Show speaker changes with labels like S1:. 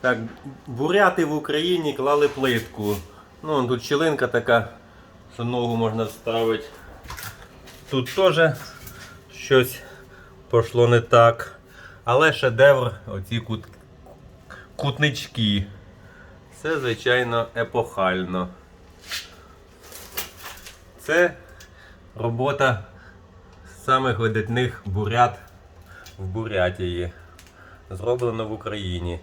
S1: Так, буряти в Україні клали плитку. Ну, тут щілинка така, що ногу можна вставити. Тут теж щось пішло не так. Але шедевр оці кутнички. Це, звичайно, епохально. Це робота самих видатних бурят в Бурятії. Зроблено в Україні.